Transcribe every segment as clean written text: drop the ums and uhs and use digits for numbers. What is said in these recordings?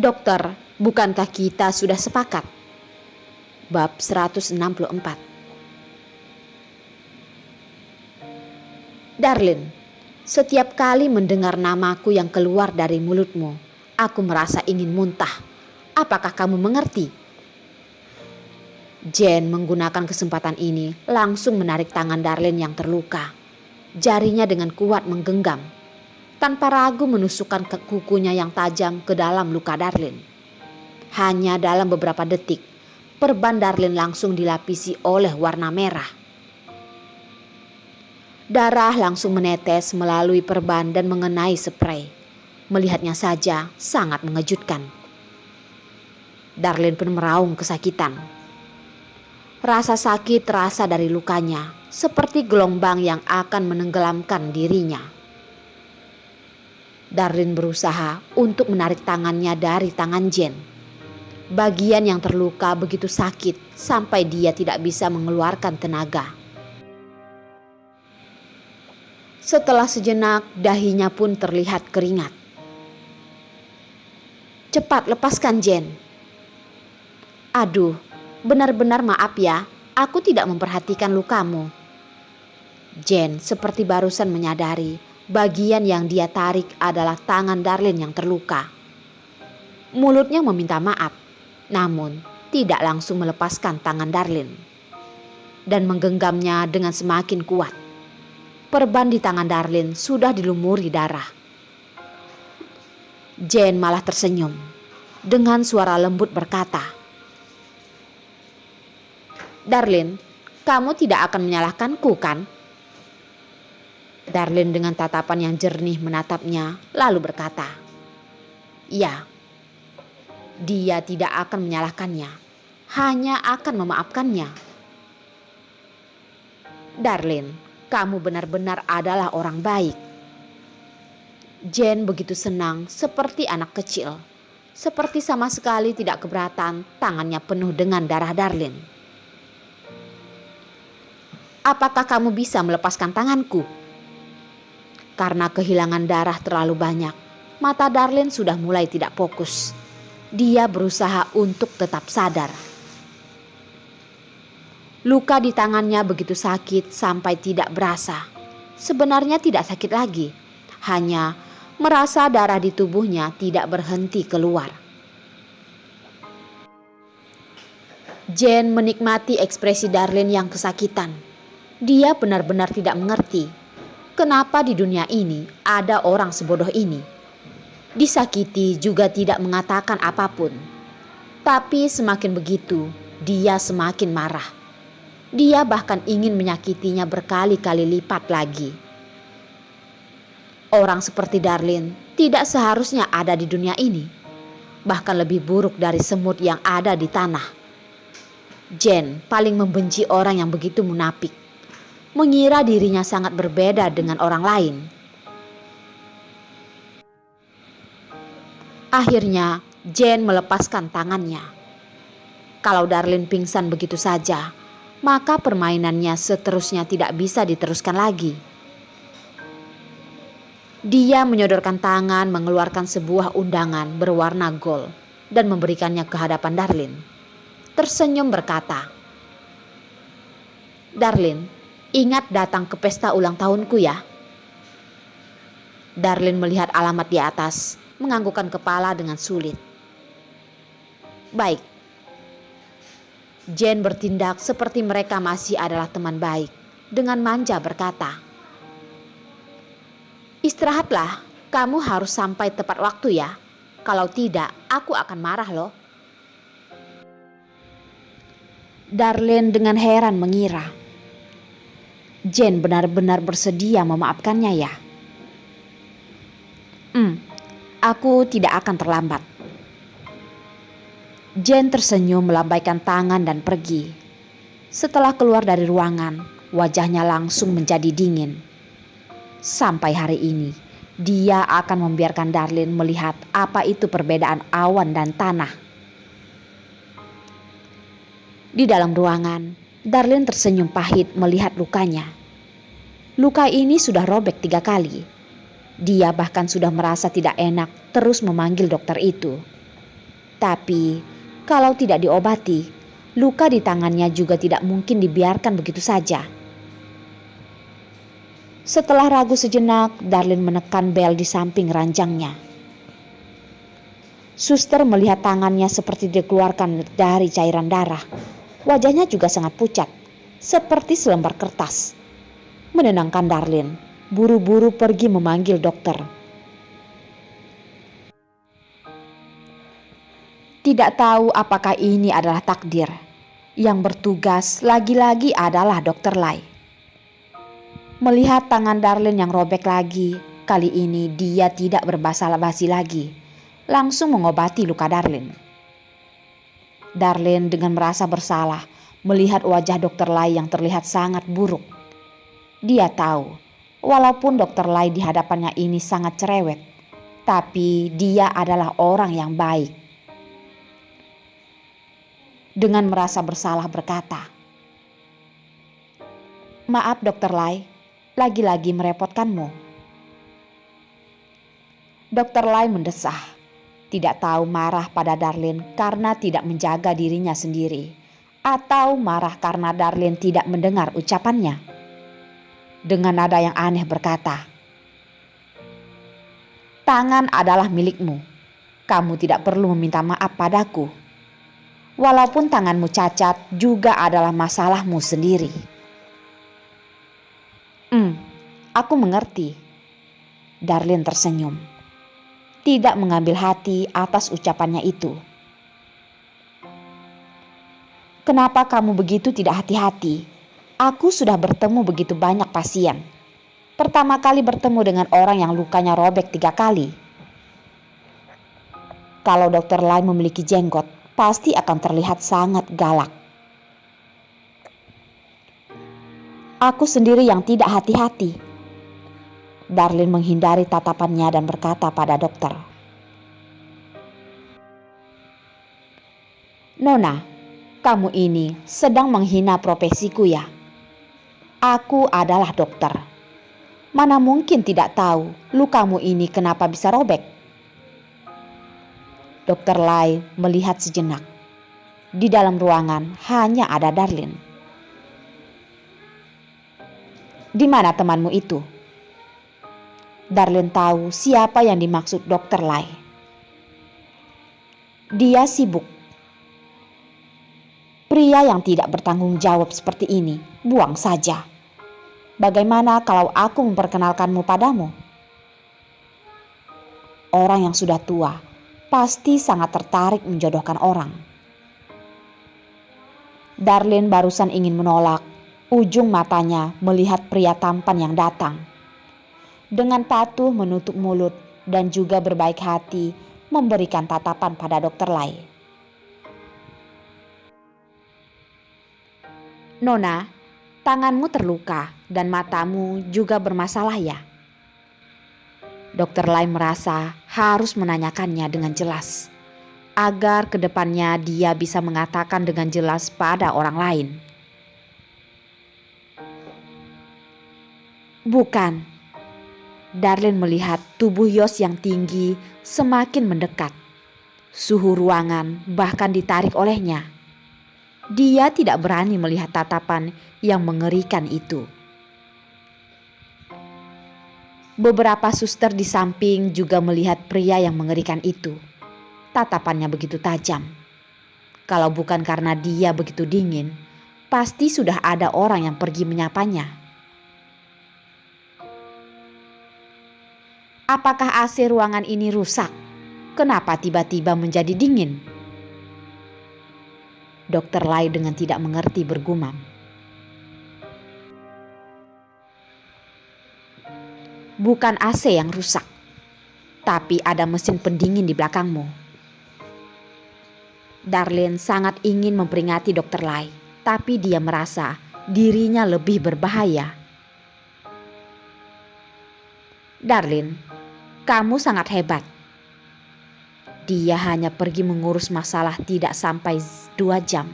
Dokter, bukankah kita sudah sepakat? Bab 164. Darlin, setiap kali mendengar namaku yang keluar dari mulutmu, aku merasa ingin muntah. Apakah kamu mengerti? Jane menggunakan kesempatan ini langsung menarik tangan Darlin yang terluka. Jarinya dengan kuat menggenggam. Tanpa ragu menusukkan kukunya yang tajam ke dalam luka Darlin. Hanya dalam beberapa detik, perban Darlin langsung dilapisi oleh warna merah. Darah langsung menetes melalui perban dan mengenai spray. Melihatnya saja sangat mengejutkan. Darlin pun meraung kesakitan. Rasa sakit terasa dari lukanya, seperti gelombang yang akan menenggelamkan dirinya. Darlin berusaha untuk menarik tangannya dari tangan Jane. Bagian yang terluka begitu sakit sampai dia tidak bisa mengeluarkan tenaga. Setelah sejenak, dahinya pun terlihat keringat. "Cepat lepaskan Jane." "Aduh, benar-benar maaf ya, aku tidak memperhatikan lukamu." Jane seperti barusan menyadari bagian yang dia tarik adalah tangan Darlin yang terluka. Mulutnya meminta maaf, namun tidak langsung melepaskan tangan Darlin dan menggenggamnya dengan semakin kuat. Perban di tangan Darlin sudah dilumuri darah. Jane malah tersenyum. Dengan suara lembut berkata, "Darlin, kamu tidak akan menyalahkanku kan?" Darlin dengan tatapan yang jernih menatapnya, lalu berkata, "Ya, dia tidak akan menyalahkannya, hanya akan memaafkannya." "Darlin, kamu benar-benar adalah orang baik." Jane begitu senang seperti anak kecil, seperti sama sekali tidak keberatan tangannya penuh dengan darah Darlin. "Apakah kamu bisa melepaskan tanganku?" Karena kehilangan darah terlalu banyak, mata Darlin sudah mulai tidak fokus. Dia berusaha untuk tetap sadar. Luka di tangannya begitu sakit sampai tidak berasa. Sebenarnya tidak sakit lagi, hanya merasa darah di tubuhnya tidak berhenti keluar. Jane menikmati ekspresi Darlin yang kesakitan. Dia benar-benar tidak mengerti kenapa di dunia ini ada orang sebodoh ini. Disakiti juga tidak mengatakan apapun. Tapi semakin begitu, dia semakin marah. Dia bahkan ingin menyakitinya berkali-kali lipat lagi. Orang seperti Darlin tidak seharusnya ada di dunia ini. Bahkan lebih buruk dari semut yang ada di tanah. Jane paling membenci orang yang begitu munafik. Mengira dirinya sangat berbeda dengan orang lain. Akhirnya Jane melepaskan tangannya. Kalau Darlin pingsan begitu saja, maka permainannya seterusnya tidak bisa diteruskan lagi. Dia menyodorkan tangan mengeluarkan sebuah undangan berwarna gold dan memberikannya ke hadapan Darlin. Tersenyum berkata, "Darlin, ingat datang ke pesta ulang tahunku ya." Darlin melihat alamat di atas, menganggukkan kepala dengan sulit. "Baik." Jane bertindak seperti mereka masih adalah teman baik. Dengan manja berkata, "Istirahatlah, kamu harus sampai tepat waktu ya. Kalau tidak, aku akan marah loh." Darlin dengan heran mengira, Jane benar-benar bersedia memaafkannya ya. Aku tidak akan terlambat." Jane tersenyum melambaikan tangan dan pergi. Setelah keluar dari ruangan, wajahnya langsung menjadi dingin. Sampai hari ini, dia akan membiarkan Darlin melihat apa itu perbedaan awan dan tanah. Di dalam ruangan, Darlin tersenyum pahit melihat lukanya. Luka ini sudah robek 3 kali. Dia bahkan sudah merasa tidak enak terus memanggil dokter itu. Tapi kalau tidak diobati, luka di tangannya juga tidak mungkin dibiarkan begitu saja. Setelah ragu sejenak, Darlin menekan bel di samping ranjangnya. Suster melihat tangannya seperti dikeluarkan dari cairan darah. Wajahnya juga sangat pucat, seperti selembar kertas. Menenangkan Darlin, buru-buru pergi memanggil dokter. Tidak tahu apakah ini adalah takdir. Yang bertugas lagi-lagi adalah Dokter Lai. Melihat tangan Darlin yang robek lagi, kali ini dia tidak berbasa-basi lagi. Langsung mengobati luka Darlin. Darlin dengan merasa bersalah melihat wajah Dokter Lai yang terlihat sangat buruk. Dia tahu, walaupun Dokter Lai di hadapannya ini sangat cerewet, tapi dia adalah orang yang baik. Dengan merasa bersalah berkata, "Maaf Dokter Lai, lagi-lagi merepotkanmu." Dokter Lai mendesah, tidak tahu marah pada Darlin karena tidak menjaga dirinya sendiri, atau marah karena Darlin tidak mendengar ucapannya. Dengan nada yang aneh berkata, "Tangan adalah milikmu. Kamu tidak perlu meminta maaf padaku. Walaupun tanganmu cacat juga adalah masalahmu sendiri." Aku mengerti." Darlin tersenyum, tidak mengambil hati atas ucapannya itu. "Kenapa kamu begitu tidak hati-hati? Aku sudah bertemu begitu banyak pasien. Pertama kali bertemu dengan orang yang lukanya robek 3 kali. Kalau Dokter Lai memiliki jenggot, pasti akan terlihat sangat galak. Aku sendiri yang tidak hati-hati." Darlin menghindari tatapannya dan berkata pada dokter, "Nona, kamu ini sedang menghina profesiku ya? Aku adalah dokter. Mana mungkin tidak tahu lukamu ini kenapa bisa robek?" Dokter Lai melihat sejenak. Di dalam ruangan hanya ada Darlin. "Di mana temanmu itu?" Darlin tahu siapa yang dimaksud Dokter Lai. "Dia sibuk." "Pria yang tidak bertanggung jawab seperti ini, buang saja. Bagaimana kalau aku memperkenalkanmu padamu?" Orang yang sudah tua pasti sangat tertarik menjodohkan orang. Darlin barusan ingin menolak, ujung matanya melihat pria tampan yang datang. Dengan patuh menutup mulut dan juga berbaik hati memberikan tatapan pada Dokter Lai. "Nona, tanganmu terluka dan matamu juga bermasalah ya?" Dokter Lai merasa harus menanyakannya dengan jelas, agar kedepannya dia bisa mengatakan dengan jelas pada orang lain. "Bukan." Darlin melihat tubuh Yos yang tinggi semakin mendekat. Suhu ruangan bahkan ditarik olehnya. Dia tidak berani melihat tatapan yang mengerikan itu. Beberapa suster di samping juga melihat pria yang mengerikan itu. Tatapannya begitu tajam. Kalau bukan karena dia begitu dingin, pasti sudah ada orang yang pergi menyapanya. "Apakah AC ruangan ini rusak? Kenapa tiba-tiba menjadi dingin?" Dokter Lai dengan tidak mengerti bergumam. "Bukan AC yang rusak, tapi ada mesin pendingin di belakangmu." Darlin sangat ingin memperingati Dokter Lai, tapi dia merasa dirinya lebih berbahaya. "Darlin, kamu sangat hebat." Dia hanya pergi mengurus masalah tidak sampai 2 jam.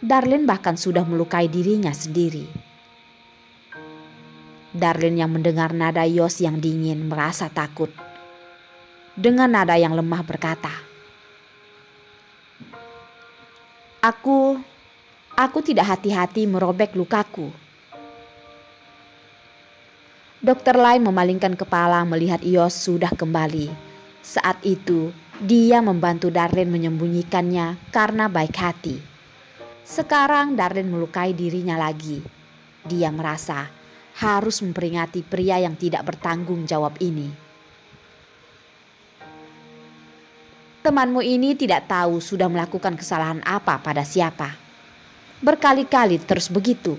Darlin bahkan sudah melukai dirinya sendiri. Darlin yang mendengar nada Yos yang dingin merasa takut. Dengan nada yang lemah berkata, Aku tidak hati-hati merobek lukaku. Dokter Lai memalingkan kepala melihat Yos sudah kembali. Saat itu, dia membantu Darlene menyembunyikannya karena baik hati. Sekarang Darlene melukai dirinya lagi. Dia merasa harus memperingati pria yang tidak bertanggung jawab ini. Temanmu ini tidak tahu sudah melakukan kesalahan apa pada siapa. Berkali-kali terus begitu.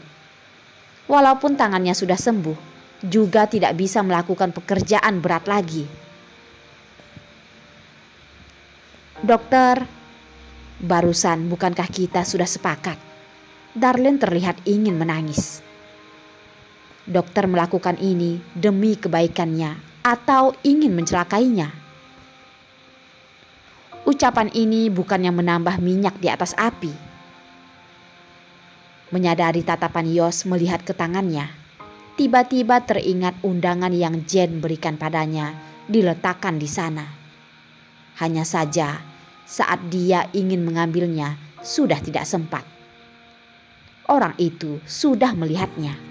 Walaupun tangannya sudah sembuh, juga tidak bisa melakukan pekerjaan berat lagi. Dokter, barusan bukankah kita sudah sepakat? Darlene terlihat ingin menangis. Dokter melakukan ini demi kebaikannya atau ingin mencelakainya? Ucapan ini bukannya menambah minyak di atas api. Menyadari tatapan Yos melihat ke tangannya, tiba-tiba teringat undangan yang Jen berikan padanya diletakkan di sana. Hanya saja saat dia ingin mengambilnya sudah tidak sempat. Orang itu sudah melihatnya.